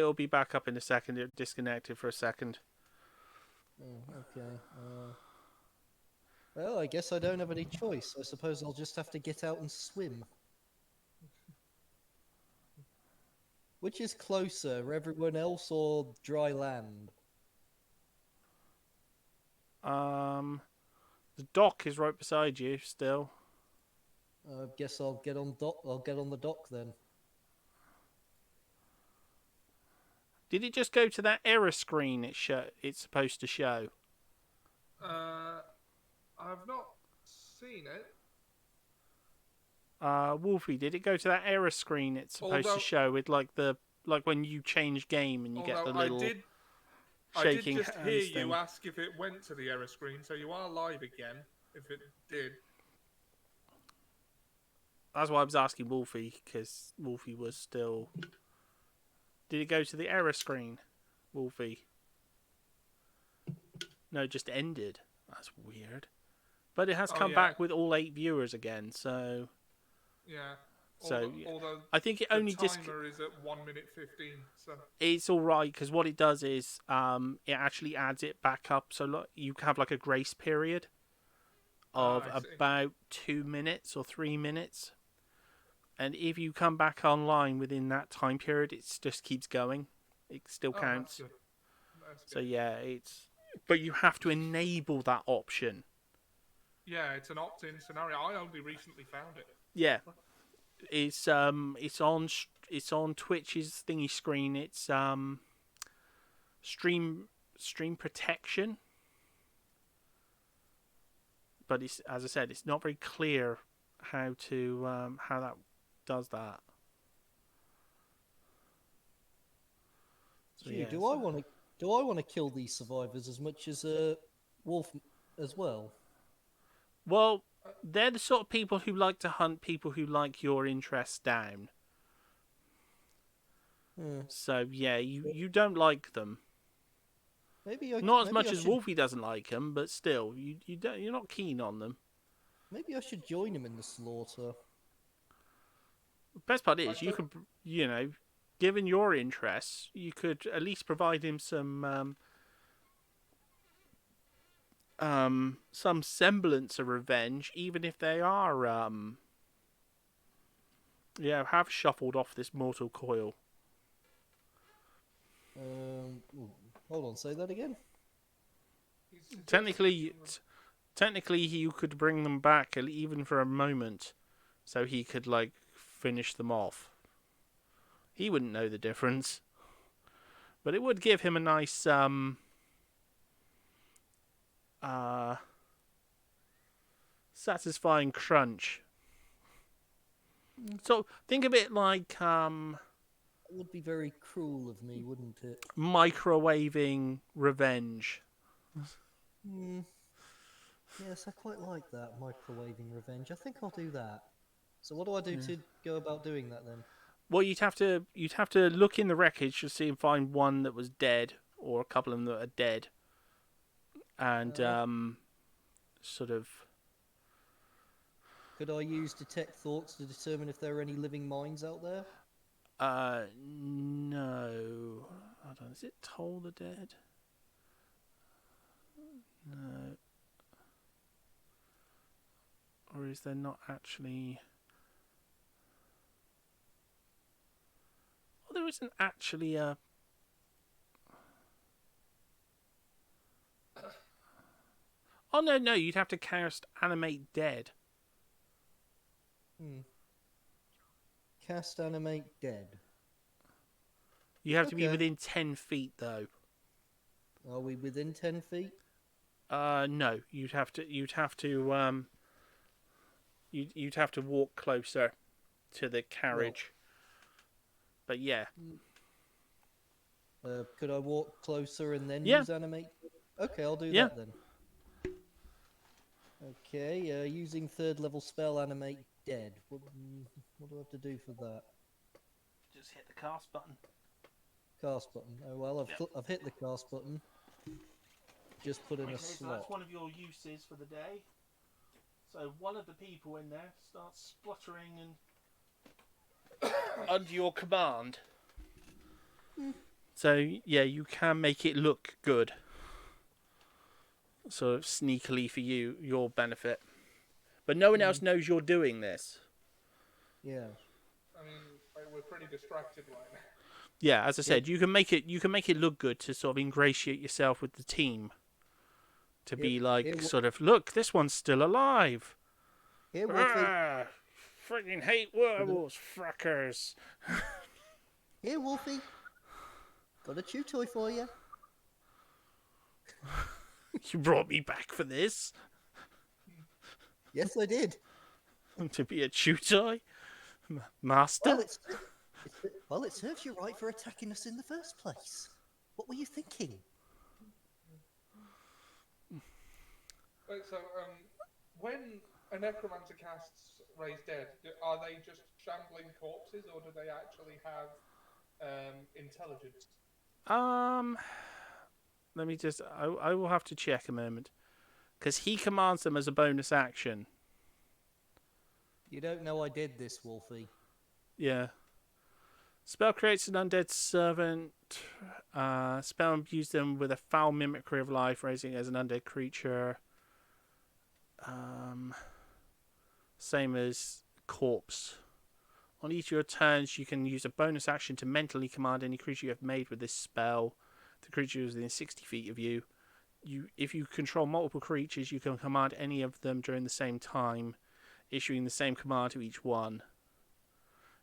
it'll be back up in a second. It disconnected for a second. Oh, okay. Well, I guess I don't have any choice. I suppose I'll just have to get out and swim. Which is closer, everyone else or dry land? The dock is right beside you still. I guess I'll get on dock. I'll get on the dock then. Did it just go to that error screen it's supposed to show? I've not seen it. Wolfie, did it go to that error screen it's supposed to show with like when you change game and you get the little shaking I did just hands hear thing? you ask if it went to the error screen, so you are live again. If it did. That's why I was asking Wolfie, because Wolfie was still... Did it go to the error screen, Wolfie? No, it just ended. That's weird. But it has come back with all 8 viewers again, so... Yeah. Although I think it only the timer is at 1 minute 15, so... It's alright, because what it does is it actually adds it back up, so you have like a grace period of about 2 minutes or 3 minutes. And if you come back online within that time period, it just keeps going. It still counts. That's good. So yeah, but you have to enable that option. Yeah, it's an opt-in scenario. I only recently found it. Yeah, it's on Twitch's thingy screen. It's stream protection, but it's, as I said, it's not very clear how that does that. So, do I want to kill these survivors as much as Wolf as well? Well, they're the sort of people who like to hunt people who like your interests down. So yeah, you don't like them. Not as much as Wolfie doesn't like them, but still, you're not keen on them. Maybe I should join him in the slaughter. The best part is you could, given your interests, you could at least provide him some semblance of revenge, even if they are have shuffled off this mortal coil. Hold on, say that again. Technically, you could bring them back even for a moment, so he could finish them off. He wouldn't know the difference, but it would give him a nice satisfying crunch. So think of it like it would be very cruel of me, wouldn't it? Microwaving revenge. Yes, I quite like that, microwaving revenge. I think I'll do that. So what do I do to go about doing that then? Well, you'd have to look in the wreckage to see and find one that was dead, or a couple of them that are dead, and sort of. Could I use detect thoughts to determine if there are any living minds out there? No. Hold on. Is it Toll the Dead? No. Or is there not actually? Well, there isn't actually a. Oh no! You'd have to cast Animate Dead. Cast Animate Dead. You have to be within 10 feet, though. Are we within 10 feet? No. You'd have to walk closer to the carriage. But yeah. Could I walk closer and then use Animate? Okay, I'll do that then. Okay, using 3rd level spell Animate Dead. What do I have to do for that? Just hit the cast button. Cast button. Oh well, I've hit the cast button. Just put in a slot. So that's one of your uses for the day. So one of the people in there starts spluttering and under your command. So yeah, you can make it look good, sort of sneakily for your benefit, but no one else knows you're doing this. Yeah. I mean, we're pretty distracted right now. Yeah, as I said, you can make it look good to sort of ingratiate yourself with the team. To be like, sort of, look, this one's still alive. Here, Wolfie. Freaking hate werewolves, frackers. Here, Wolfie. Got a chew toy for you. You brought me back for this? Yes, I did. To be a chew toy? Master? Well, it serves you right for attacking us in the first place. What were you thinking? Wait, so, when a necromancer casts Raise Dead, are they just shambling corpses, or do they actually have intelligence? Let me just... I will have to check a moment. Because he commands them as a bonus action. You don't know I did this, Wolfie. Yeah. Spell creates an undead servant. Spell imbues them with a foul mimicry of life, raising as an undead creature. Same as corpse. On each of your turns, you can use a bonus action to mentally command any creature you have made with this spell. The creature is within 60 feet of you. If you control multiple creatures, you can command any of them during the same time, issuing the same command to each one.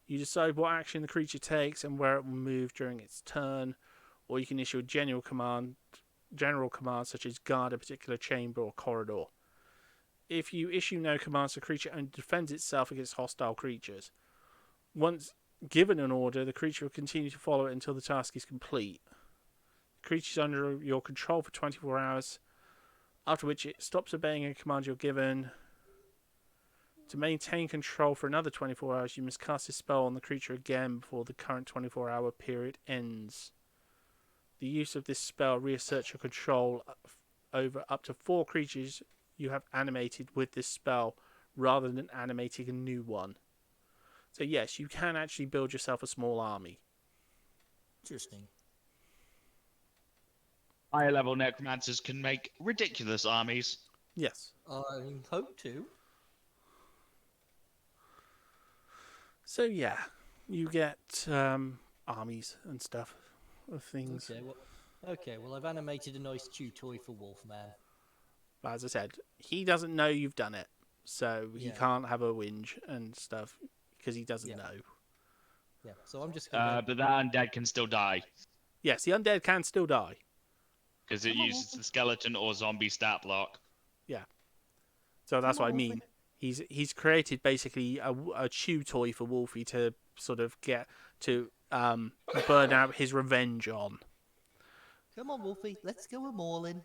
You decide what action the creature takes and where it will move during its turn, or you can issue a general command such as guard a particular chamber or corridor. If you issue no commands, the creature only defends itself against hostile creatures. Once given an order, the creature will continue to follow it until the task is complete. The creature is under your control for 24 hours, after which it stops obeying a command you're given. To maintain control for another 24 hours, you must cast a spell on the creature again before the current 24-hour period ends. The use of this spell reasserts your control over up to 4 creatures you have animated with this spell, rather than animating a new one. So yes, you can actually build yourself a small army. Interesting. Higher level necromancers can make ridiculous armies. Yes. I hope to. So yeah, you get armies and stuff of things. Okay, well I've animated a nice chew toy for Wolfman. But as I said, he doesn't know you've done it, so he can't have a whinge and stuff because he doesn't know. Yeah, so I'm just gonna... But that undead can still die. Yes, the undead can still die. Because it uses the skeleton or zombie stat block. Yeah. So that's what I mean. He's created basically a chew toy for Wolfie to sort of get to burn out his revenge on. Come on, Wolfie, let's go a mauling.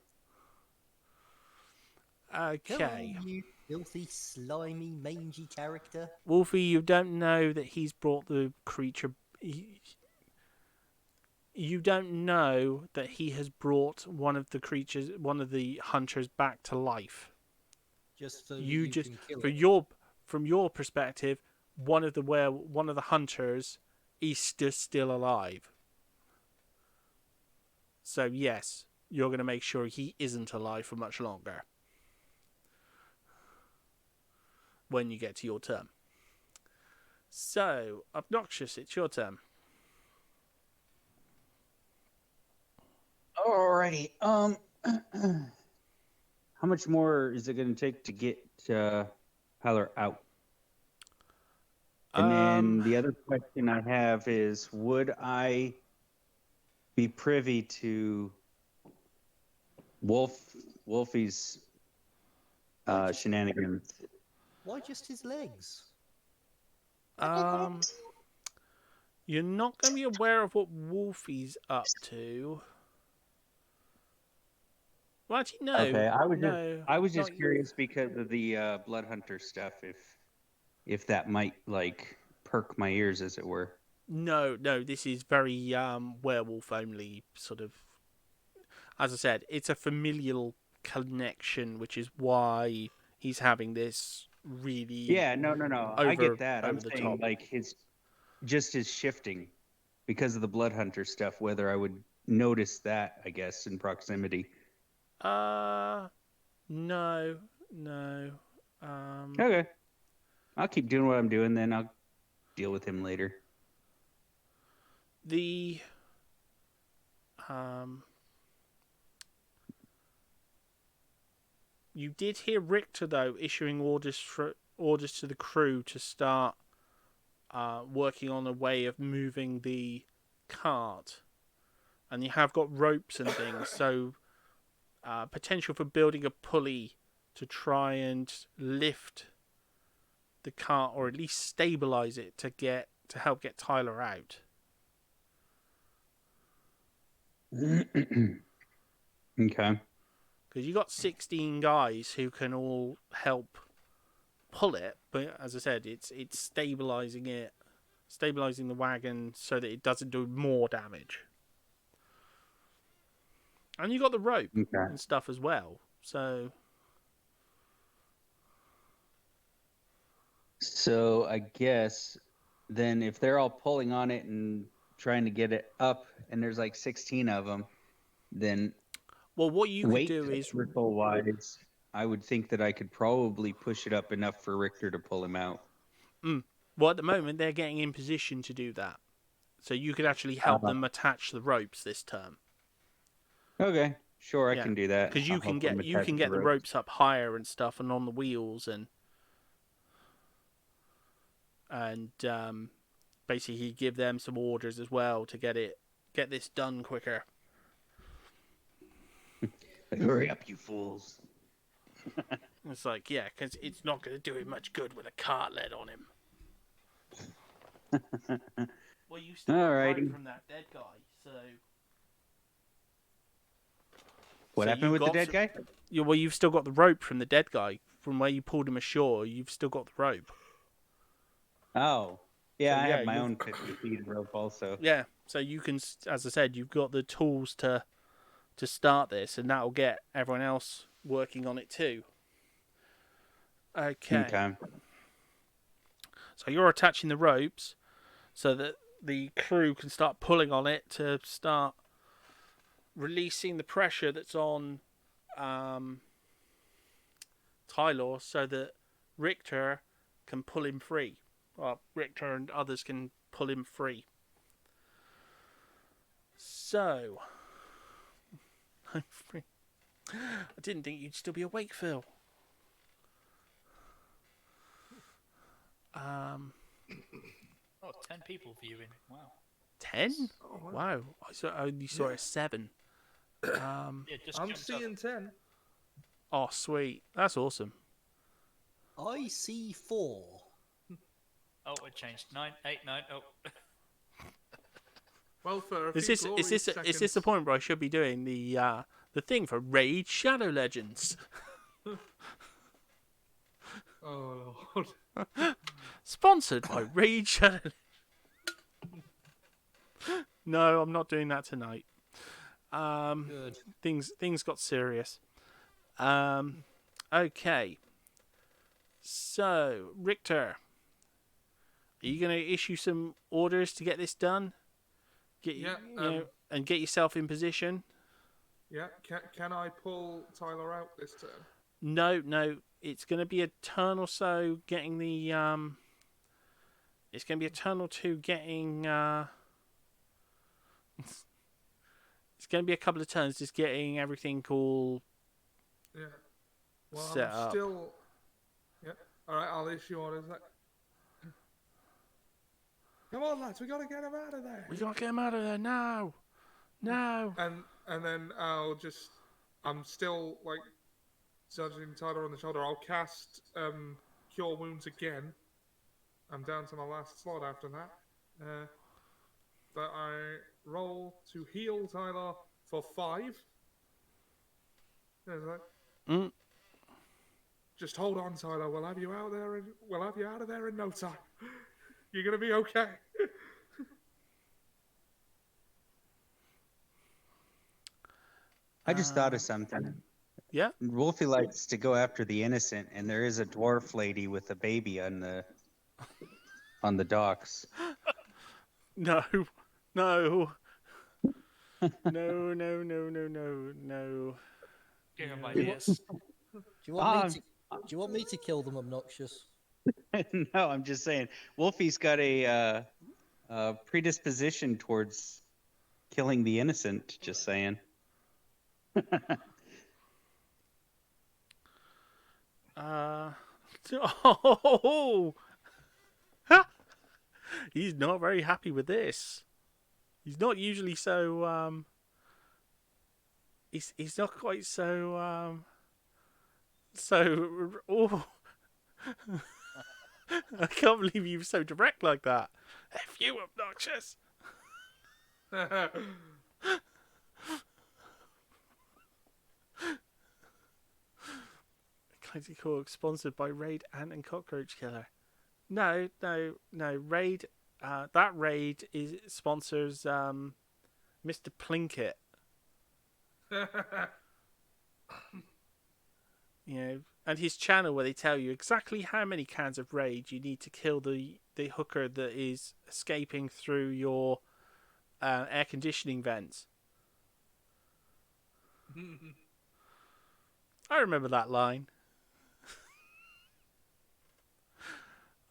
Okay. Come on, you filthy, slimy, mangy character. Wolfie, you don't know that he's brought the creature... You don't know that he has brought one of the hunters back to life. Just so you can kill it. From your perspective, one of the hunters is still alive. So yes, you're going to make sure he isn't alive for much longer when you get to your turn. So, Obnoxious, it's your turn. Alrighty. How much more is it going to take to get Tylor out? And then the other question I have is, would I be privy to Wolfie's shenanigans? Why just his legs? You're not going to be aware of what Wolfie's up to. Well, actually, no. Okay, I was just not curious because of the Blood Hunter stuff. If that might like perk my ears, as it were. No. This is very werewolf only sort of. As I said, it's a familial connection, which is why he's having this really. Yeah, no. I get that. I'm saying top. like his shifting because of the blood hunter stuff, whether I would notice that, I guess, in proximity. No. Okay. I'll keep doing what I'm doing, then I'll deal with him later. The you did hear Richter though issuing orders to the crew to start working on a way of moving the cart, and you have got ropes and things, so potential for building a pulley to try and lift the cart, or at least stabilize it to help get Tylor out. Okay. Because you got 16 guys who can all help pull it, but as I said, it's stabilizing the wagon so that it doesn't do more damage. And you got the rope and stuff as well, so. So I guess then if they're all pulling on it and trying to get it up, and there's like 16 of them, then well, what you could do is wise, I would think that I could probably push it up enough for Richter to pull him out. Well, at the moment they're getting in position to do that, so you could actually help them attach the ropes this turn. Okay, sure, I can do that. Because you can get the ropes up higher and stuff, and on the wheels, and basically give them some orders as well to get this done quicker. Hurry up, you fools! It's like, yeah, because it's not going to do it much good with a cart led on him. Well, you still got rope from that dead guy, so. What happened with the dead guy? Well, you've still got the rope from the dead guy. From where you pulled him ashore, you've still got the rope. Oh. Yeah, so, I have my own 50 feet of rope also. Yeah, so you can, as I said, you've got the tools to start this, and that'll get everyone else working on it too. Okay. So you're attaching the ropes so that the crew can start pulling on it to start releasing the pressure that's on Tylor, so that Richter can pull him free. Well, Richter and others can pull him free. So, I'm free. I didn't think you'd still be awake, Phil. 10 people viewing. Wow. 10? Oh, wow. I only saw it 7. I'm seeing 10. Oh, sweet. That's awesome. I see 4. Oh, it changed. 9, 8, 9. Oh. Well, for is this the point where I should be doing the thing for Raid Shadow Legends? Oh Lord. Sponsored by Raid Shadow. No, I'm not doing that tonight. Good. Things got serious. Okay. So, Richter, are you going to issue some orders to get this done? And get yourself in position? Yeah. Can I pull Tylor out this turn? No. It's going to be a turn or so getting the. It's going to be a turn or two getting. It's going to be a couple of turns just getting everything all. Yeah. Well, set I'm up. still. Yeah. All right. I'll issue orders. Come on, lads. We got to get him out of there. We got to get him out of there now. No. And then I'm still like judging Tylor on the shoulder. I'll cast Cure Wounds again. I'm down to my last slot after that. But I roll to heal Tylor for 5. There's that. Just hold on, Tylor. We'll have you out there. We'll have you out of there in no time. You're gonna be okay. I just thought of something. Yeah. Wolfie likes to go after the innocent, and there is a dwarf lady with a baby on the docks. No. No. No, no, no, no, no, no. Give him No. ideas. Do you want me to? Do you want me to kill them, obnoxious? No, I'm just saying. Wolfie's got a predisposition towards killing the innocent. Just saying. Oh, he's not very happy with this. He's not usually so. He's not quite so. So. Oh, I can't believe you were so direct like that. F you, obnoxious. Eclectic Hawk, sponsored by Raid Ant and Cockroach Killer. No. Raid. That raid sponsors Mr. Plinkett. You know, and his channel where they tell you exactly how many cans of Raid you need to kill the hooker that is escaping through your air conditioning vents. I remember that line.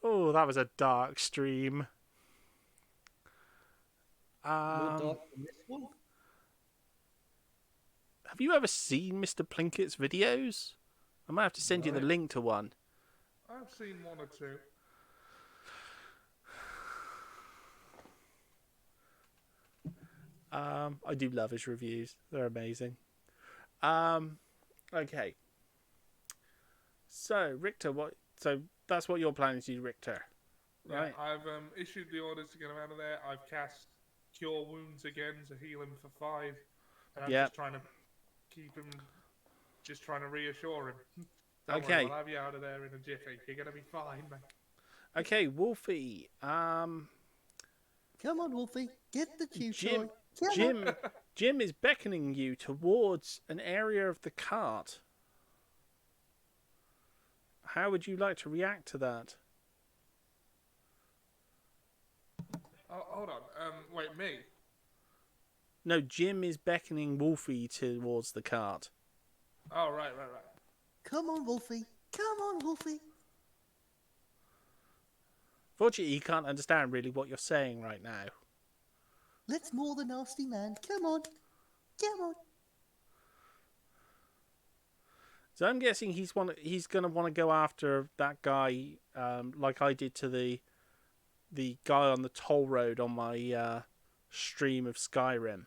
Oh, that was a dark stream. More dark than this one? Have you ever seen Mr. Plinkett's videos? I might have to send you the link to one. I've seen one or two. I do love his reviews. They're amazing. Okay. So, Richter, so that's what you're planning to do, Richter, right? Yeah, I've issued the orders to get him out of there. I've cast Cure Wounds again to heal him for 5. And I'm just trying to keep him, just trying to reassure him. Don't worry, I'll have you out of there in a jiffy. You're going to be fine, man. Okay, Wolfie. Come on, Wolfie. Get the Jim, toy. Jim is beckoning you towards an area of the cart. How would you like to react to that? Oh, hold on. Wait, me? No, Jim is beckoning Wolfie towards the cart. Oh, right. Come on, Wolfie. Come on, Wolfie. Fortunately, he can't understand really what you're saying right now. Let's maul the nasty man. Come on. Come on. So I'm guessing he's going to want to go after that guy, like I did to the guy on the toll road on my stream of Skyrim.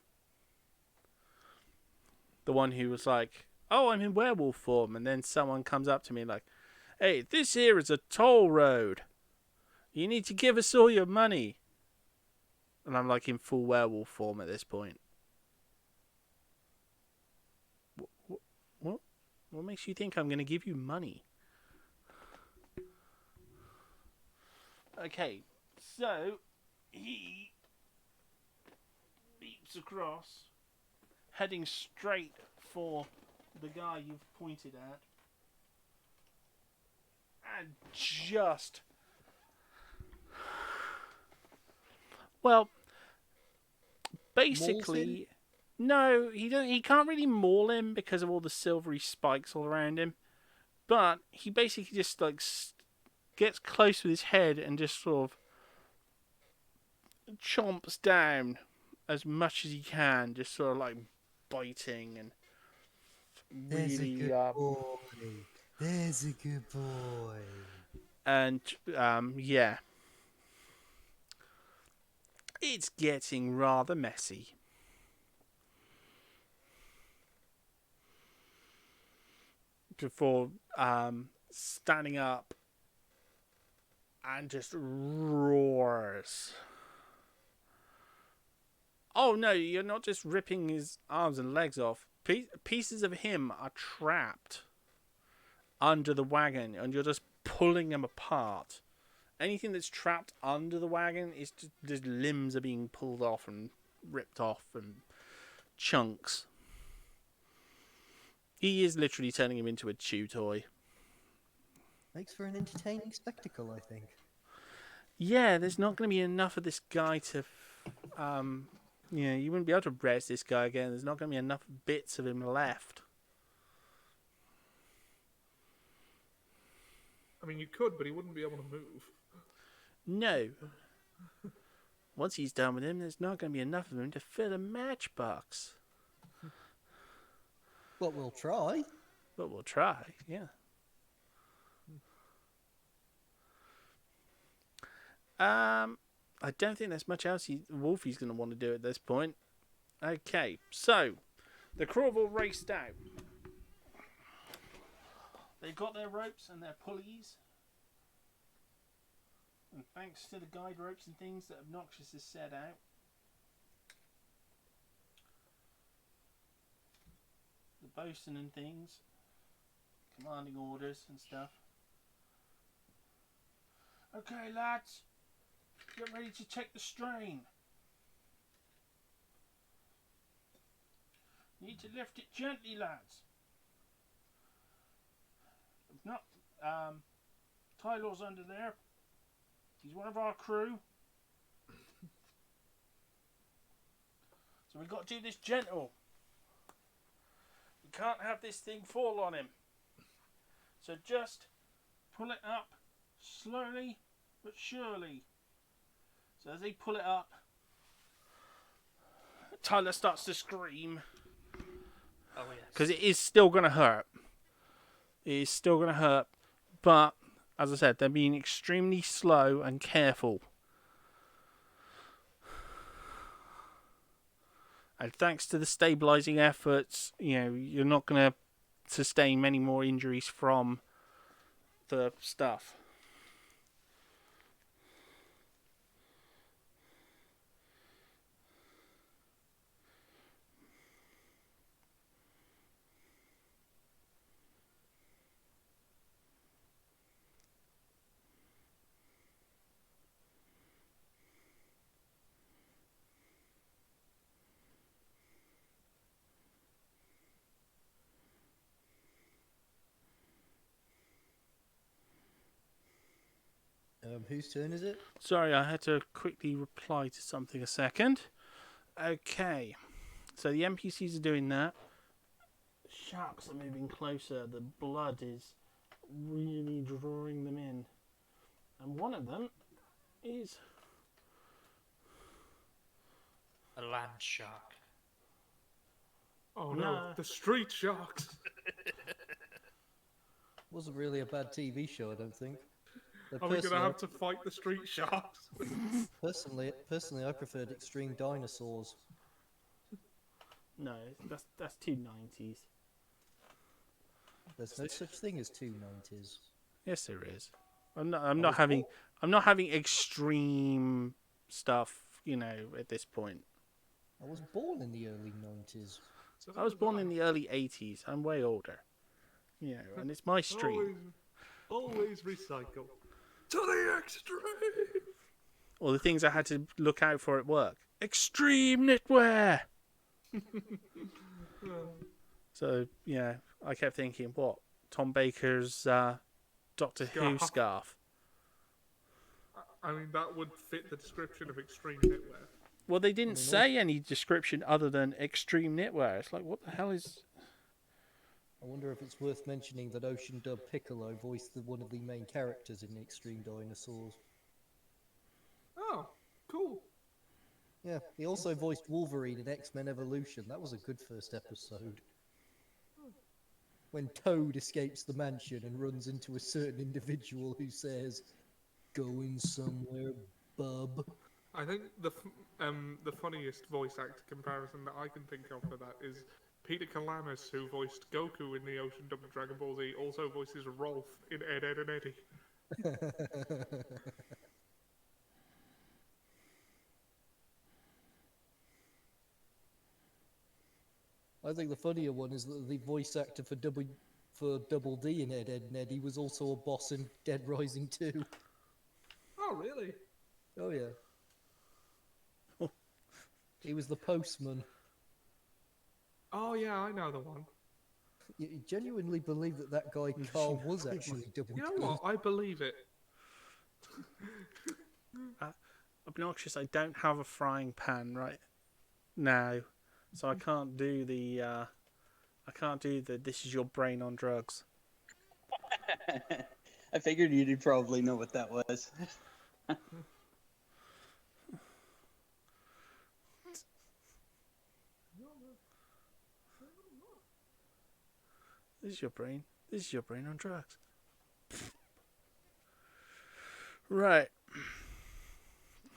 The one who was like, "Oh, I'm in werewolf form," and then someone comes up to me like, "Hey, this here is a toll road. You need to give us all your money." And I'm like in full werewolf form at this point. What makes you think I'm going to give you money? Okay, so he leaps across, heading straight for the guy you've pointed at, and just... Well, basically... No, he can't really maul him because of all the silvery spikes all around him. But he basically just like gets close with his head and just sort of chomps down as much as he can, just sort of like biting and There's really. a good boy. There's a good boy. And yeah, it's getting rather messy. Before standing up and just roars. Oh no, you're not just ripping his arms and legs off. Pieces of him are trapped under the wagon and you're just pulling them apart. Anything that's trapped under the wagon is just limbs are being pulled off and ripped off and chunks. He is literally turning him into a chew toy. Makes for an entertaining spectacle, I think. Yeah, there's not going to be enough of this guy to Yeah, you wouldn't be able to res this guy again. There's not going to be enough bits of him left. I mean, you could, but he wouldn't be able to move. No. Once he's done with him, there's not going to be enough of him to fill a matchbox. But we'll try. But we'll try, yeah. I don't think there's much else Wolfie's going to want to do at this point. Okay, so the crew have all raced out. They've got their ropes and their pulleys. And thanks to the guide ropes and things that Noxious has set out, the bosun and things, commanding orders and stuff. Okay, lads, get ready to check the strain. Need to lift it gently, lads. If not, Tylor's under there. He's one of our crew. So we've got to do this gentle. We can't have this thing fall on him. So just pull it up slowly but surely. So as they pull it up, Tylor starts to scream. Oh, yes. Because it is still going to hurt. It is still going to hurt. But, as I said, they're being extremely slow and careful. And thanks to the stabilising efforts, you're not going to sustain many more injuries from the stuff. Whose turn is it? Sorry, I had to quickly reply to something a second. Okay. So the NPCs are doing that. Sharks are moving closer. The blood is really drawing them in. And one of them is... A land shark. Oh No. no, the street sharks. Wasn't really a bad TV show, I don't think. But Are we gonna have to fight the street sharks? personally, I preferred Extreme Dinosaurs. No, that's 290s. There's no such thing as 290s. Yes, there is. I'm not having extreme stuff, at this point. I was born in the early 90s. I was born in the early 80s. I'm way older. And it's my stream. Always recycle. To the extreme! All the things I had to look out for at work. Extreme knitwear! So, I kept thinking, what? Tom Baker's Doctor Who scarf. I mean, that would fit the description of extreme knitwear. Well, they didn't say any description other than extreme knitwear. It's like, what the hell is... I wonder if it's worth mentioning that Ocean Dub Piccolo voiced one of the main characters in Extreme Dinosaurs. Oh, cool. Yeah, he also voiced Wolverine in X-Men Evolution. That was a good first episode. When Toad escapes the mansion and runs into a certain individual who says, "Going somewhere, bub." I think the funniest voice actor comparison that I can think of for that is Peter Kalamis, who voiced Goku in the Ocean Dub of Dragon Ball Z, also voices Rolf in Ed, Edd and Eddy. I think the funnier one is that the voice actor for Double D in Ed, Edd and Eddy was also a boss in Dead Rising 2. Oh, really? Oh, yeah. He was the postman. Oh, yeah, I know the one. You genuinely believe that guy Carl was actually Double D? You know what? I believe it. Obnoxious, I don't have a frying pan right now, so I can't do the this is your brain on drugs. I figured you'd probably know what that was. This is your brain. This is your brain on drugs. Right.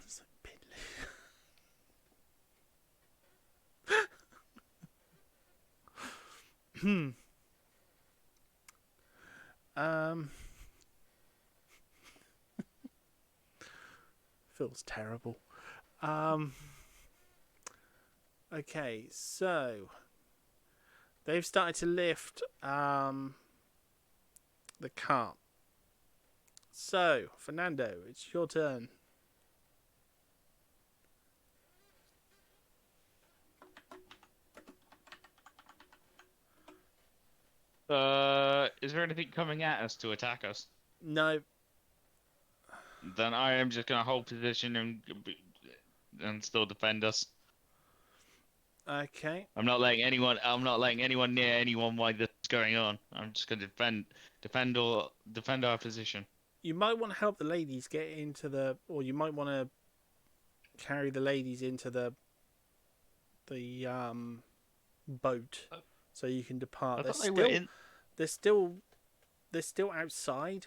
It's like piddly. Feels terrible. Okay, so they've started to lift the cart. So, Fernando, it's your turn. Is there anything coming at us to attack us? No. Then I am just gonna hold position and still defend us. Okay. I'm not letting anyone near anyone while this is going on. I'm just gonna defend our position. You might want to help the ladies get into the, or you might want to carry the ladies into the boat so you can depart. They're still outside.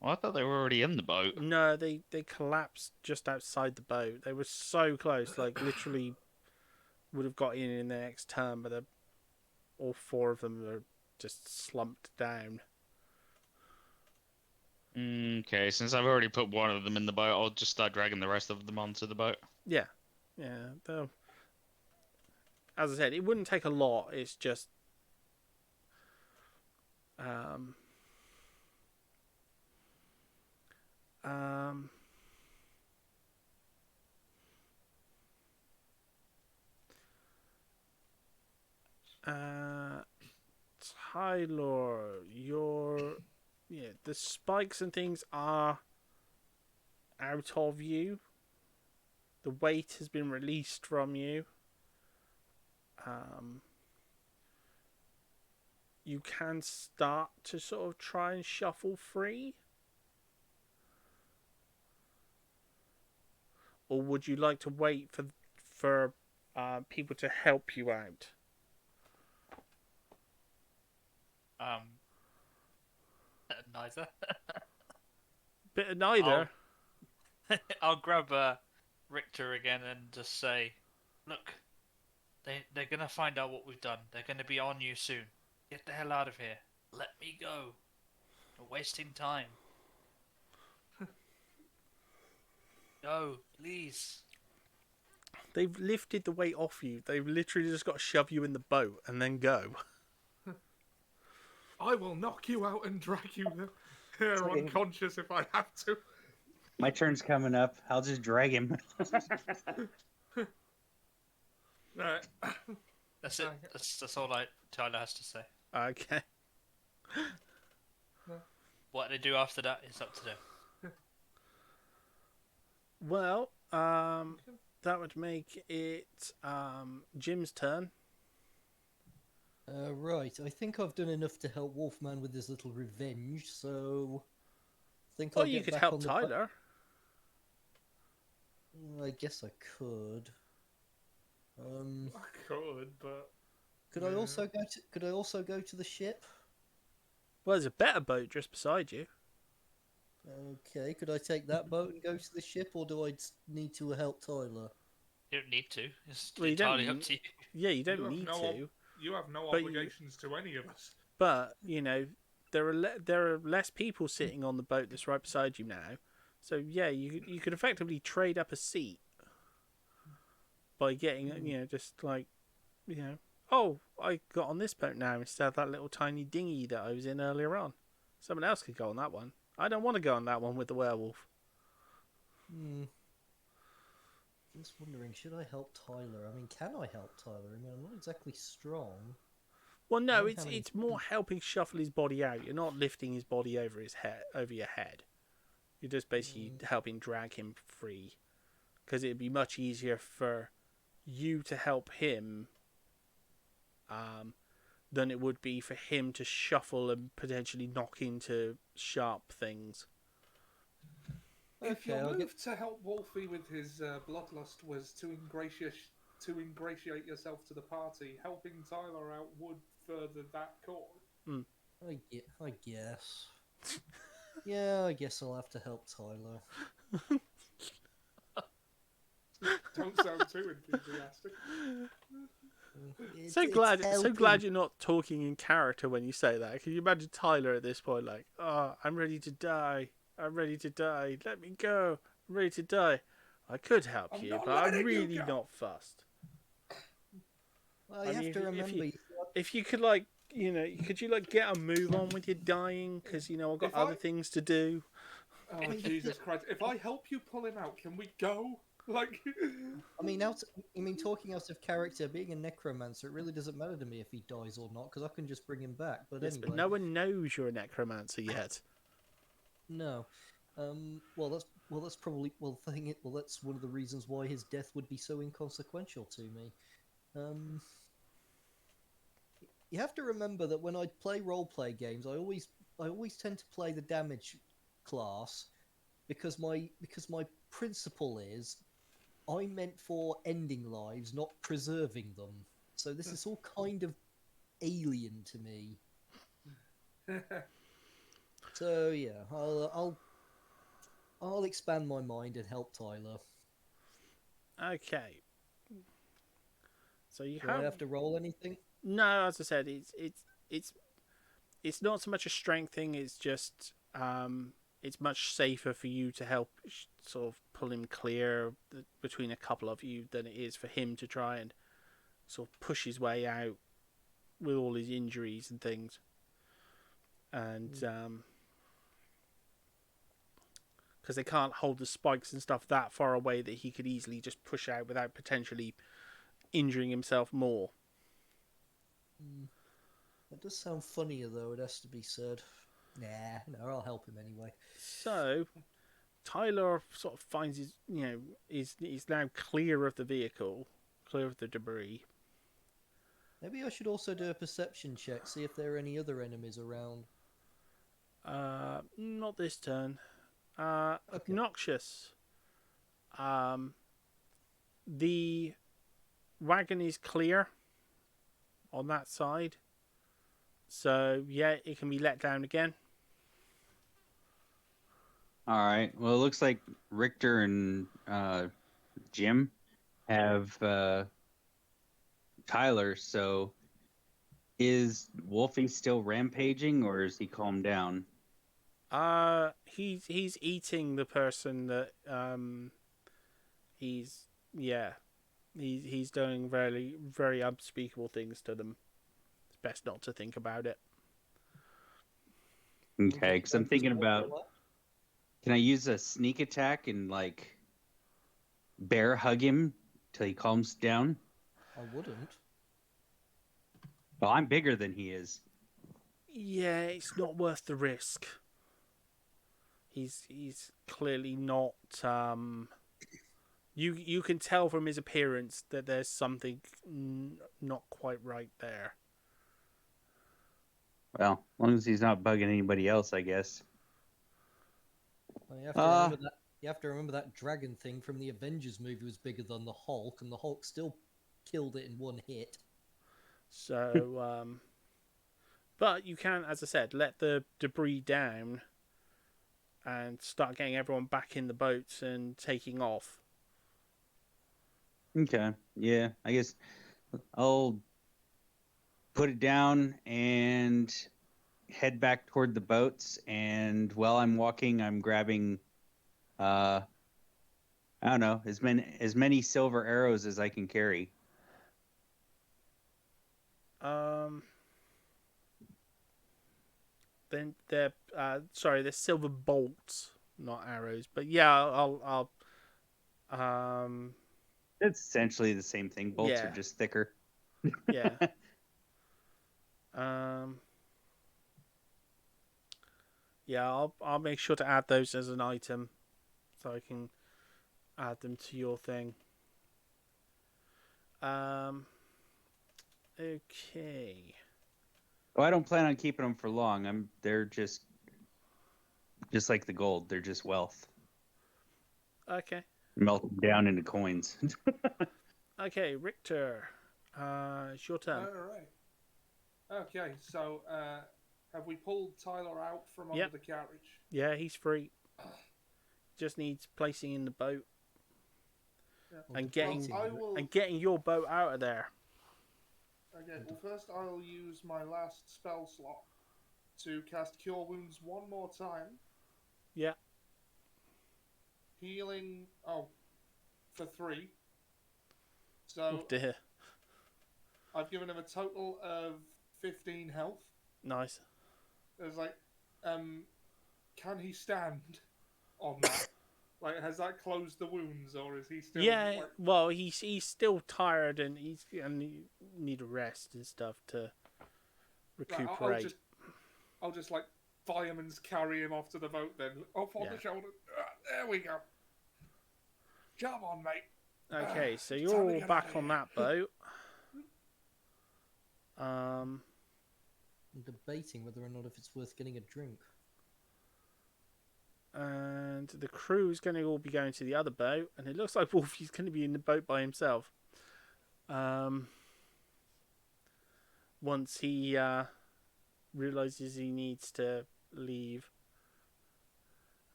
Well, I thought they were already in the boat. No, they collapsed just outside the boat. They were so close, like literally would have got in the next turn, but all four of them are just slumped down. Okay, since I've already put one of them in the boat, I'll just start dragging the rest of them onto the boat. Yeah. As I said, it wouldn't take a lot. It's just Tylor, the spikes and things are out of you. The weight has been released from you. You can start to sort of try and shuffle free. Or would you like to wait for people to help you out? Neither. Bit of neither. I'll grab Richter again and just say, look, they're going to find out what we've done. They're going to be on you soon. Get the hell out of here. Let me go. We're wasting time. Go, please. They've lifted the weight off you. They've literally just got to shove you in the boat and then go. I will knock you out and drag you there unconscious if I have to. My turn's coming up. I'll just drag him. Right. That's it. That's all Tyler has to say. Okay. What they do after that is up to them. Well, that would make it Jim's turn. Right, I think I've done enough to help Wolfman with his little revenge, so I think I'll you get could back help on the Tyler. I guess I could. I could, but Could I also go to the ship? Well, there's a better boat just beside you. Okay, could I take that boat and go to the ship, or do I need to help Tyler? You don't need to. It's Well, you don't entirely up to you. Yeah, you don't have need no to. You have no But obligations to any of us. But there are less people sitting on the boat that's right beside you now. So yeah, you could effectively trade up a seat by getting just like oh, I got on this boat now instead of that little tiny dinghy that I was in earlier on. Someone else could go on that one. I don't want to go on that one with the werewolf. Just wondering, should I help Tyler? I mean, can I help Tyler? I mean, I'm not exactly strong. Well, no, it's more helping shuffle his body out. You're not lifting his body over your head. You're just basically helping drag him free, because it'd be much easier for you to help him than it would be for him to shuffle and potentially knock into sharp things. If Okay, your I'll move to help Wolfie with his bloodlust was to ingratiate yourself to the party, helping Tylor out would further that cause. I guess. Yeah, I guess I'll have to help Tyler. Don't sound too enthusiastic. So glad you're not talking in character when you say that. Can you imagine Tyler at this point, like, "Oh, I'm ready to die. I'm ready to die. Let me go. I'm ready to die. I could help I'm you, not but I'm letting you really go." not fussed." Well, you have to remember. if you could, like, could you like get a move on with your dying? Because I've got other things to do. Oh, Jesus Christ! If I help you pull him out, can we go? Like, talking out of character, being a necromancer, it really doesn't matter to me if he dies or not, because I can just bring him back. But Yes, anyway, but no one knows you're a necromancer yet. No. That's probably that's one of the reasons why his death would be so inconsequential to me. You have to remember that when I play roleplay games, I always tend to play the damage class because my principle is I'm meant for ending lives, not preserving them. So this is all kind of alien to me. So yeah, I'll expand my mind and help Tyler. Okay. So Do I have to roll anything? No, as I said, it's not so much a strength thing. It's just it's much safer for you to help sort of pull him clear between a couple of you than it is for him to try and sort of push his way out with all his injuries and things. And because they can't hold the spikes and stuff that far away that he could easily just push out without potentially injuring himself more. That does sound funnier, though, it has to be said. Nah, no, I'll help him anyway. So, Tylor sort of finds his, is now clear of the vehicle, clear of the debris. Maybe I should also do a perception check, see if there are any other enemies around. Not this turn. Okay. Noxious. The wagon is clear on that side. So, yeah, it can be let down again. All right. Well, it looks like Richter and Jim have Tyler. So, is Wolfie still rampaging, or is he calmed down? He's eating the person that he's doing very, very unspeakable things to them. It's best not to think about it. Okay, because I'm thinking about, can I use a sneak attack and like bear hug him till he calms down? I wouldn't. Well, I'm bigger than he is. Yeah, it's not worth the risk. He's clearly not. You can tell from his appearance that there's something not quite right there. Well, as long as he's not bugging anybody else, I guess. Well, you have to remember that dragon thing from the Avengers movie was bigger than the Hulk, and the Hulk still killed it in one hit. So, but you can, as I said, let the debris down and start getting everyone back in the boats and taking off. Okay, yeah, I guess I'll put it down and head back toward the boats. And while I'm walking, I'm grabbing, I don't know, as many silver arrows as I can carry. Then they're they're silver bolts, not arrows. But yeah, I'll It's essentially the same thing. Bolts are just thicker. Yeah, I'll make sure to add those as an item, so I can add them to your thing. Okay. Oh, I don't plan on keeping them for long. They're just like the gold. They're just wealth. Okay. Melt them down into coins. Okay, Richter. It's your turn. All right. Okay, so have we pulled Tylor out from under Yep. the carriage? Yeah, he's free. Just needs placing in the boat Yeah. and getting Well, I will... and getting your boat out of there. Okay, well first I'll use my last spell slot to cast Cure Wounds one more time. Yeah. Healing, for 3. So Oh dear. I've given him a total of 15 health. Nice. There's like, can he stand on that? Like, has that closed the wounds, or is he still? Yeah. Like... Well, he's still tired and he need a rest and stuff to recuperate. Right, I'll just like fireman's carry him off to the boat then, off on the shoulder. There we go. Job on, mate. Okay, so you're time to all get back out of on here. that boat. I'm debating whether or not if it's worth getting a drink. And the crew's going to all be going to the other boat, and it looks like Wolfie's going to be in the boat by himself. Once he realizes he needs to leave.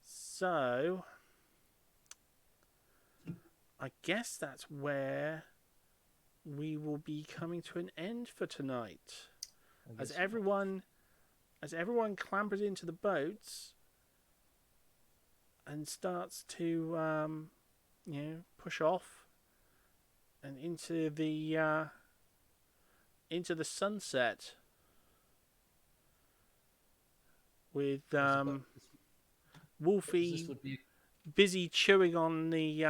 So I guess that's where we will be coming to an end for tonight. As everyone clambers into the boats and starts to push off and into the sunset with Wolfie This would be busy chewing on the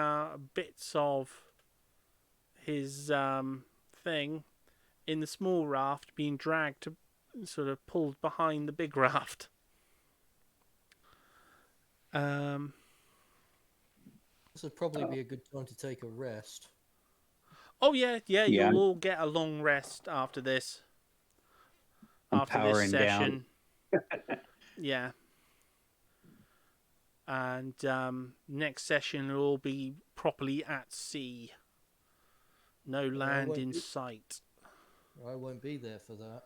bits of his thing in the small raft being dragged to sort of pulled behind the big raft. This would probably be a good time to take a rest. Oh yeah, you'll all get a long rest after this. After this session. Yeah. And next session will all be properly at sea. No land in sight. I won't be there for that.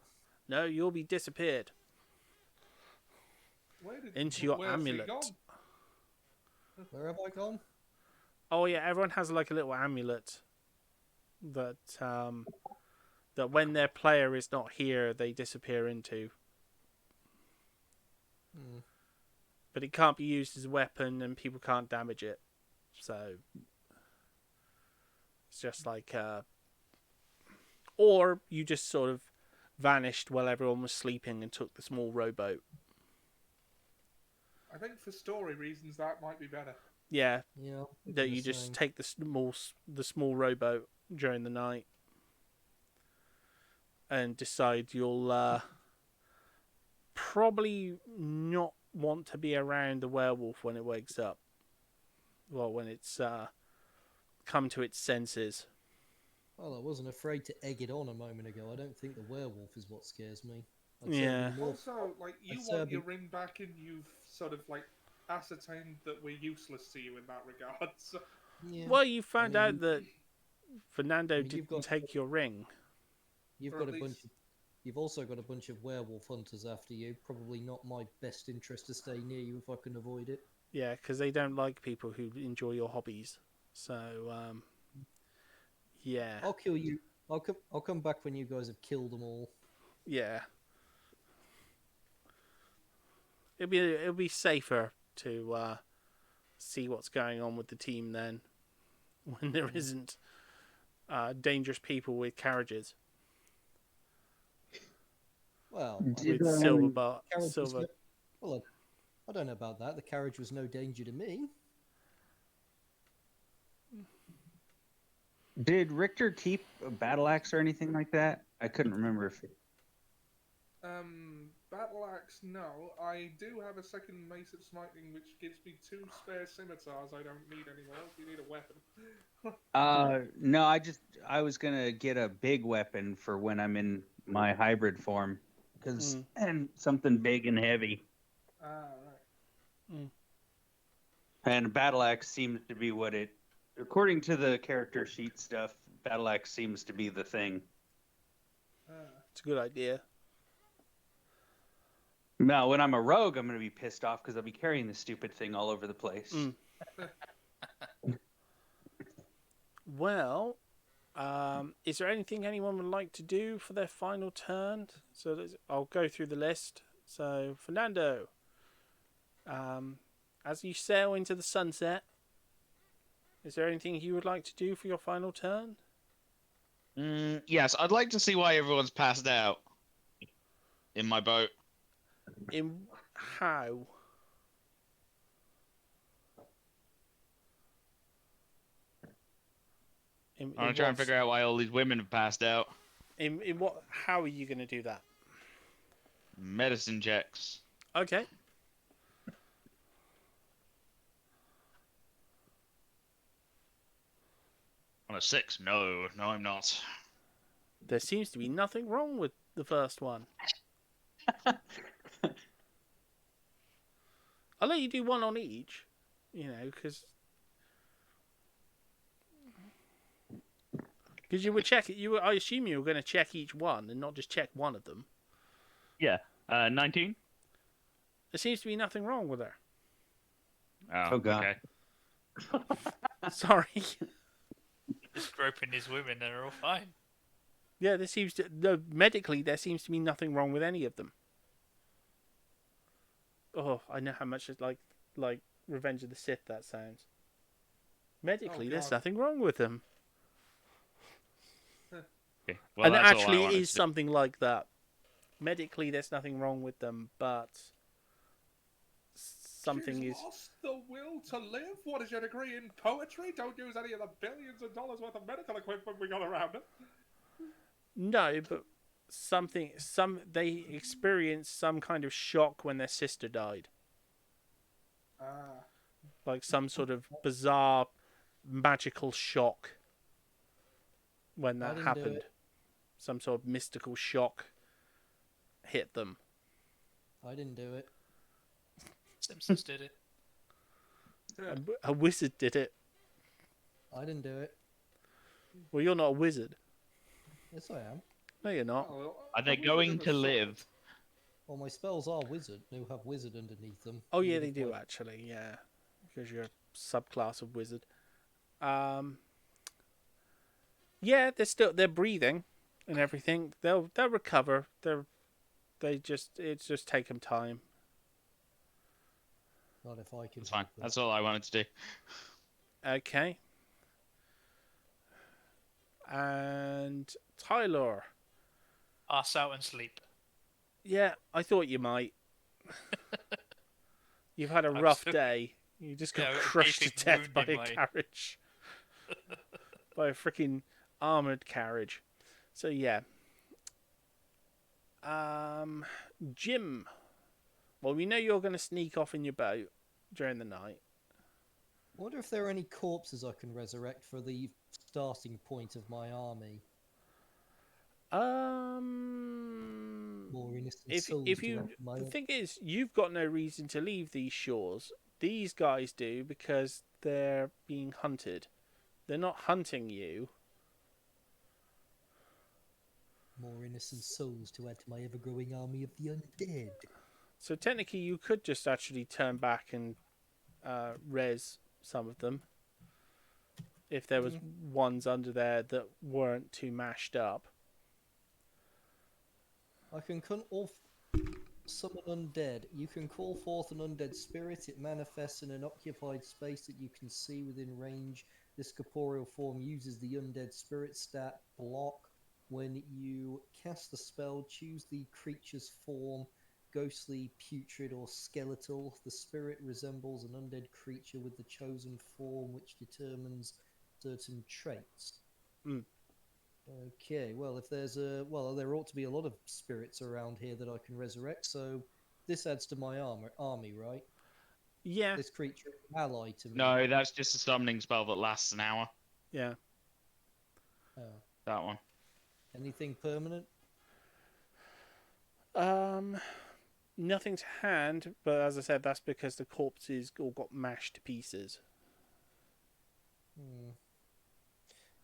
No, you'll be disappeared. Into your amulet. Where have I gone? Oh yeah, everyone has like a little amulet that that when their player is not here, they disappear into. But it can't be used as a weapon, and people can't damage it. So it's just like, or you just sort of vanished while everyone was sleeping and took the small rowboat. I think for story reasons that might be better. Yeah. Yeah. That you just take the small rowboat during the night and decide you'll probably not want to be around the werewolf when it wakes up. Well, when it's come to its senses. Well, I wasn't afraid to egg it on a moment ago. I don't think the werewolf is what scares me. Yeah. Also, like, you want your ring back and you've sort of, like, ascertained that we're useless to you in that regard. So... Yeah. Well, you found out that Fernando didn't take your ring. You've also got a bunch of werewolf hunters after you. Probably not my best interest to stay near you if I can avoid it. Yeah, because they don't like people who enjoy your hobbies. So, yeah. I'll kill you. I'll come back when you guys have killed them all. Yeah. It'll be safer to see what's going on with the team then, when there isn't dangerous people with carriages. Well, with silver. Well, I don't know about that. The carriage was no danger to me. Did Richter keep a battle axe or anything like that? I couldn't remember if. Battle axe, no. I do have a second mace of smiting, which gives me 2 spare scimitars I don't need anymore. If you need a weapon. No, I was gonna get a big weapon for when I'm in my hybrid form, and something big and heavy. Right. And battle axe seems to be what it, according to the character sheet stuff, battle axe seems to be the thing. It's a good idea. Now, when I'm a rogue, I'm going to be pissed off because I'll be carrying this stupid thing all over the place. Well, is there anything anyone would like to do for their final turn? So I'll go through the list. So, Fernando, as you sail into the sunset, is there anything you would like to do for your final turn? Yes, I'd like to see why everyone's passed out in my boat. In how? I'm gonna try and figure out why all these women have passed out. In what? How are you going to do that? Medicine checks. Okay. On a 6. No, I'm not. There seems to be nothing wrong with the first one. I'll let you do one on each, because you were checking. I assume you were going to check each one and not just check one of them. Yeah. 19. There seems to be nothing wrong with her. Oh God. Okay. Sorry. Just groping his women, they're all fine. Yeah, medically there seems to be nothing wrong with any of them. Oh, I know how much it's like Revenge of the Sith that sounds. Medically, there's nothing wrong with them. Okay. Well, and that's actually, all I it is something like that. Medically, there's nothing wrong with them, but something She's is. lost the will to live. What is your degree in poetry? Don't use any of the billions of dollars worth of medical equipment we got around it. No, but they experienced some kind of shock when their sister died. Like some sort of bizarre magical shock when that happened. Some sort of mystical shock hit them. I didn't do it. Simpsons did it. A wizard did it. I didn't do it. Well, you're not a wizard. Yes, I am. No, you're not. Are they going to live? Well, my spells are wizard. They have wizard underneath them. Oh, yeah, they do, actually, yeah. Because you're a subclass of wizard. Yeah, they're breathing and everything. They'll recover. It's just take them time. Not if I can. It's fine. That's all I wanted to do. Okay. And Tylor. Arse out and sleep. Yeah, I thought you might. You've had a rough day. You just got crushed to death by a carriage. By a freaking armoured carriage. So, yeah. Jim. Well, we know you're going to sneak off in your boat during the night. I wonder if there are any corpses I can resurrect for the starting point of my army. More innocent souls. The thing is, you've got no reason to leave these shores. These guys do because they're being hunted. They're not hunting you. More innocent souls to add to my ever-growing army of the undead. So technically, you could just actually turn back and res some of them. If there was ones under there that weren't too mashed up. I can summon undead. You can call forth an undead spirit. It manifests in an occupied space that you can see within range. This corporeal form uses the undead spirit stat block. When you cast the spell, choose the creature's form, ghostly, putrid, or skeletal. The spirit resembles an undead creature with the chosen form, which determines certain traits. Okay, well, if there's there ought to be a lot of spirits around here that I can resurrect. So this adds to my army, right? Yeah, This creature is an ally to me. No, that's just a summoning spell that lasts an hour. yeah. Oh. That one. Anything permanent? Nothing to hand, but as I said, that's because the corpses all got mashed to pieces. Hmm.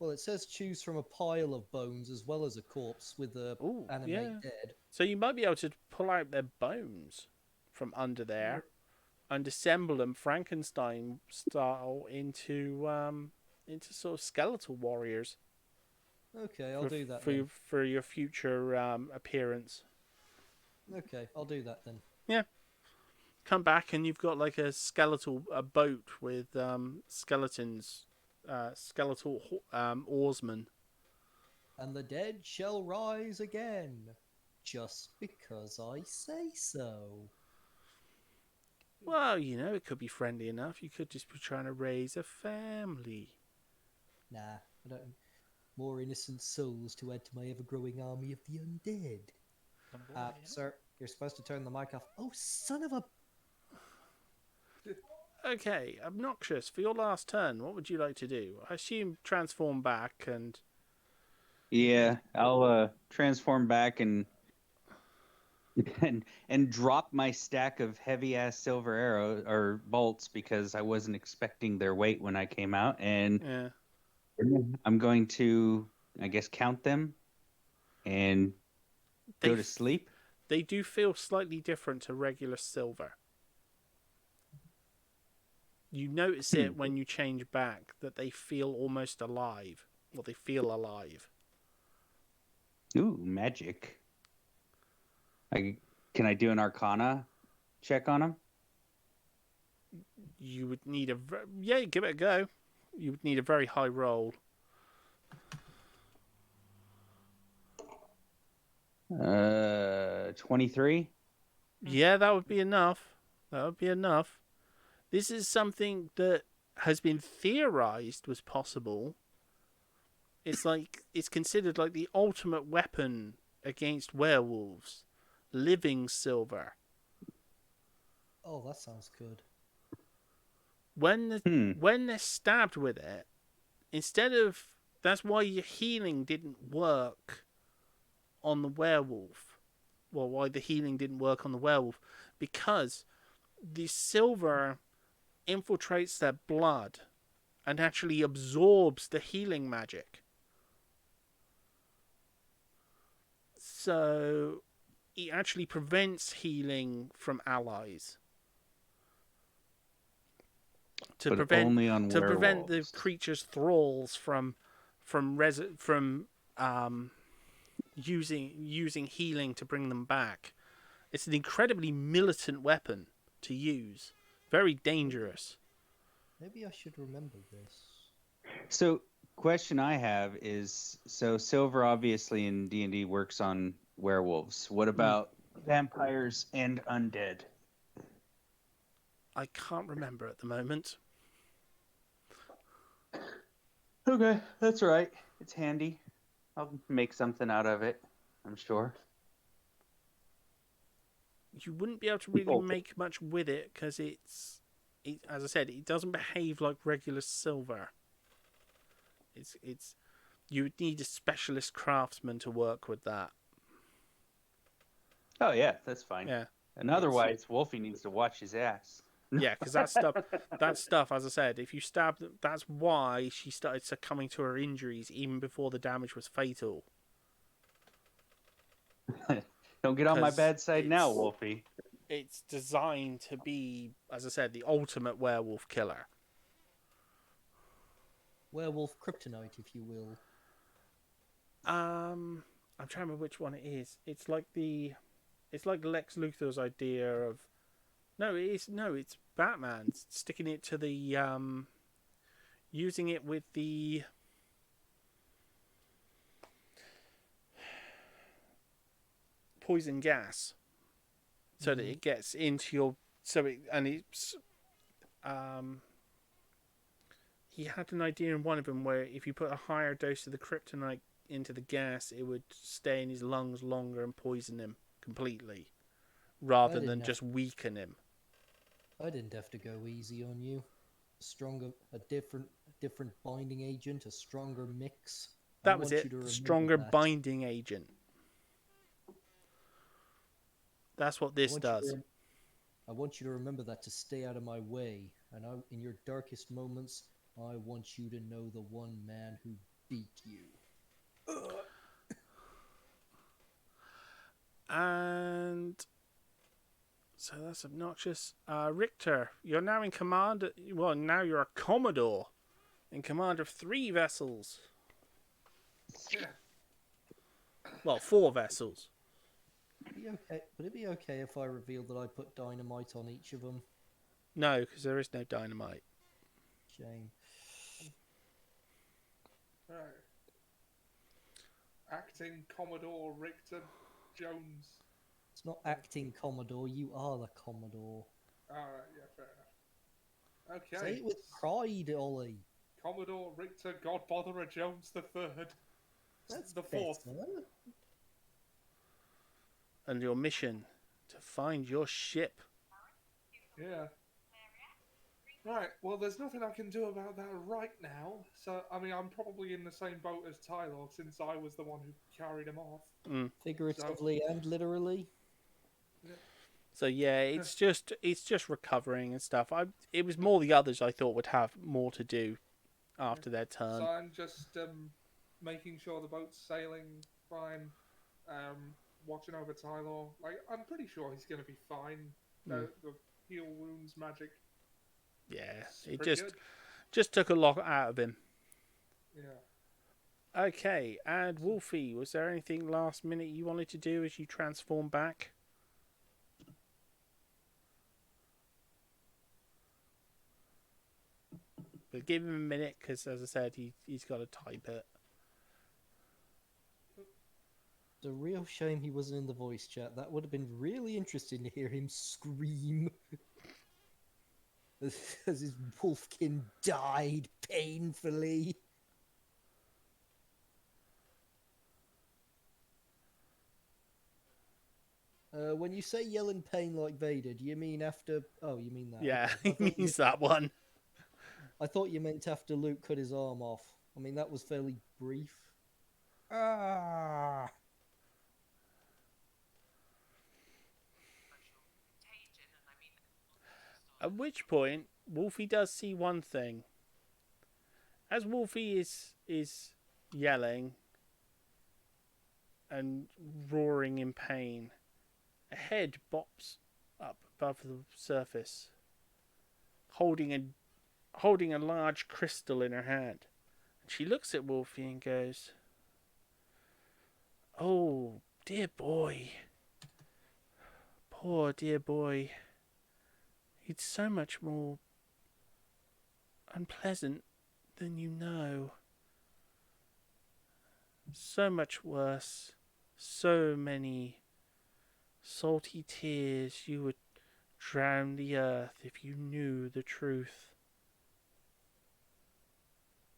Well, it says choose from a pile of bones as well as a corpse with a Ooh, animate yeah. dead. So you might be able to pull out their bones from under there and assemble them Frankenstein style into sort of skeletal warriors. Okay, I'll do that for then. for your future appearance. Okay, I'll do that then. Yeah. Come back and you've got like a boat with skeletons, skeletal oarsmen. And the dead shall rise again, just because I say so. Well, you know, it could be friendly enough. You could just be trying to raise a family. Nah, I don't. More innocent souls to add to my ever-growing army of the undead. Sir, you're supposed to turn the mic off. Oh, son of a... Okay, Obnoxious, for your last turn, what would you like to do? I assume transform back and... Yeah, I'll transform back and drop my stack of heavy ass silver arrows or bolts because I wasn't expecting their weight when I came out, and Yeah. I'm going to, I guess, count them and go to sleep. They do feel slightly different to regular silver. You notice it when you change back that they feel almost alive. Well, they feel alive. Ooh, magic. Can I do an Arcana check on them? You would need give it a go. You would need a very high roll. 23. Yeah, that would be enough. That would be enough. This is something that has been theorized was possible. It's considered like the ultimate weapon against werewolves. Living silver. Oh, that sounds good. When they're stabbed with it, that's why your healing didn't work on the werewolf. Well, why the healing didn't work on the werewolf, because the silver infiltrates their blood and actually absorbs the healing magic. So it actually prevents healing from allies. To prevent the creature's thralls from using healing to bring them back. It's an incredibly militant weapon to use. Very dangerous. Maybe I should remember this. So, question I have is, so silver obviously in D&D works on werewolves. What about vampires and undead? I can't remember at the moment. Okay, that's right. It's handy. I'll make something out of it, I'm sure. You wouldn't be able to really make much with it because as I said, it doesn't behave like regular silver. You would need a specialist craftsman to work with that. Oh yeah, that's fine. Yeah. And otherwise, Wolfie needs to watch his ass. Yeah, because that stuff, as I said, if you stab them, that's why she started succumbing to her injuries even before the damage was fatal. Don't get on my bad side now, Wolfie. It's designed to be, as I said, the ultimate werewolf killer. Werewolf kryptonite, if you will. I'm trying to remember which one it is. It's like Lex Luthor's idea of. It's Batman sticking it to the using it with the poison gas so that it gets into your he had an idea in one of them where if you put a higher dose of the kryptonite into the gas, it would stay in his lungs longer and poison him completely, rather than just weaken him. I didn't have to go easy on you. A different binding agent, a stronger mix. That was it. Stronger binding agent. That's what this does. I want you to remember that, to stay out of my way. And in your darkest moments, I want you to know the one man who beat you. And so that's obnoxious. Richter, you're now in command. Well, now you're a commodore in command of 3 vessels. Well, 4 vessels. Would it be okay if I revealed that I put dynamite on each of them? No, because there is no dynamite. Shame. Right. Acting Commodore Richter Jones. It's not acting Commodore, you are the Commodore. Alright, yeah, fair enough. Okay. Say it with pride, Ollie. Commodore Richter Godbotherer Jones the Third. That's the 4th. better. And your mission, to find your ship. Yeah. Right, well, there's nothing I can do about that right now. So, I mean, I'm probably in the same boat as Tylor, since I was the one who carried him off. Figuratively and literally. Yeah. So yeah, it's just recovering and stuff. It was more the others I thought would have more to do after their turn. So I'm just making sure the boat's sailing fine, watching over Tylor. Like, I'm pretty sure he's going to be fine. The heal wounds magic. Yeah, it just took a lot out of him. Yeah. Okay, and Wolfie, was there anything last minute you wanted to do as you transform back? But give him a minute, because as I said, he's got to type it. It's a real shame he wasn't in the voice chat. That would have been really interesting to hear him scream as his wolfkin died painfully. When you say yell in pain like Vader, do you mean after... Oh, you mean that. Yeah, Okay. he means that one. I thought you meant after Luke cut his arm off. I mean, that was fairly brief. Ah! At which point, Wolfie does see one thing. As Wolfie is yelling and roaring in pain, a head bops up above the surface, holding a large crystal in her hand. And she looks at Wolfie and goes, "Oh, dear boy. Poor dear boy. It's so much more unpleasant than you know. So much worse. So many salty tears. You would drown the earth if you knew the truth."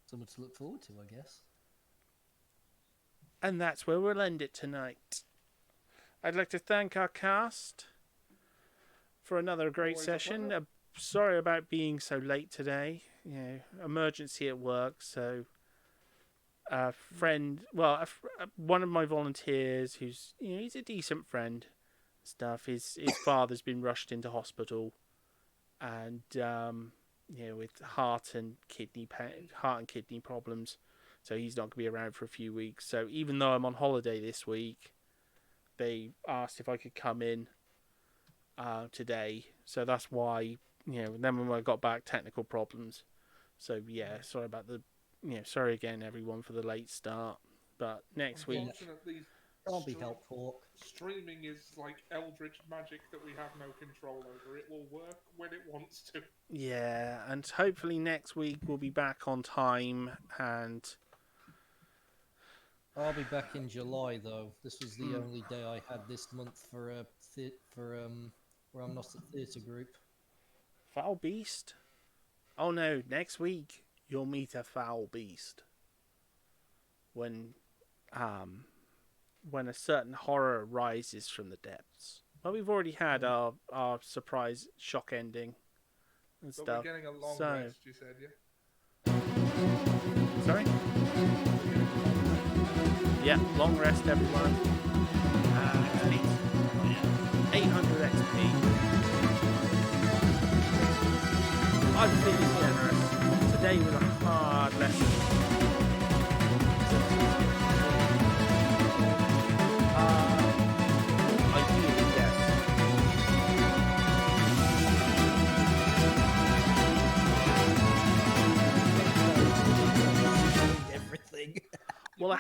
Something to look forward to, I guess. And that's where we'll end it tonight. I'd like to thank our cast for another great session. Sorry about being so late today. You know, emergency at work. So, a friend, one of my volunteers, who's he's a decent friend, stuff. His father's been rushed into hospital, and with heart and kidney problems. So he's not going to be around for a few weeks. So even though I'm on holiday this week, they asked if I could come in today. So that's why, then when I got back, technical problems. So yeah, sorry about sorry again everyone for the late start. But next week... Can't be helped, Hawk. Streaming is like eldritch magic that we have no control over. It will work when it wants to. Yeah, and hopefully next week we'll be back on time, and I'll be back in July though. This was the only day I had this month for where I'm not at theatre group. Foul Beast? Oh no, next week you'll meet a foul beast. When when a certain horror rises from the depths. Well, we've already had our surprise shock ending and But stuff. we're getting a long So- rest, you said, yeah? Sorry? Yeah, long rest, everyone. 800 XP. I'm feeling generous. Today was a hard lesson. Ideally, yes. Everything. Well, I